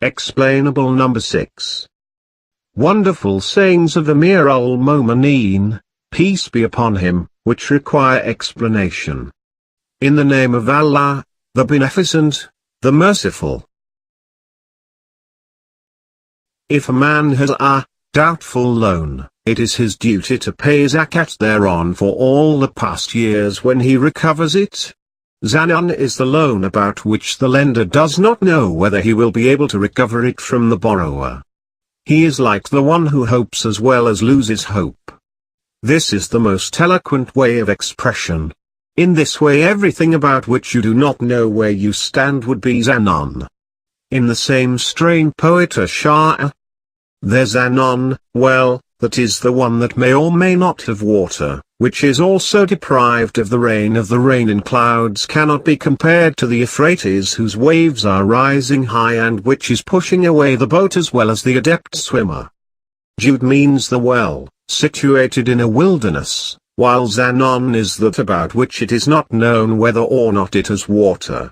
Explainable number 6. Wonderful sayings of Amir al-Mu'mineen, peace be upon him, which require explanation. In the name of Allah, the Beneficent, the Merciful. If a man has a doubtful loan, it is his duty to pay zakat thereon for all the past years when he recovers it. Zanan is the loan about which the lender does not know whether he will be able to recover it from the borrower. He is like the one who hopes as well as loses hope. This is the most eloquent way of expression. In this way everything about which you do not know where you stand would be Zanan. In the same strain poet Ashar. There's Zanan, well, that is the one that may or may not have water, which is also deprived of the rain in clouds cannot be compared to the Euphrates whose waves are rising high and which is pushing away the boat as well as the adept swimmer. Jude means the well, situated in a wilderness, while Zanan is that about which it is not known whether or not it has water.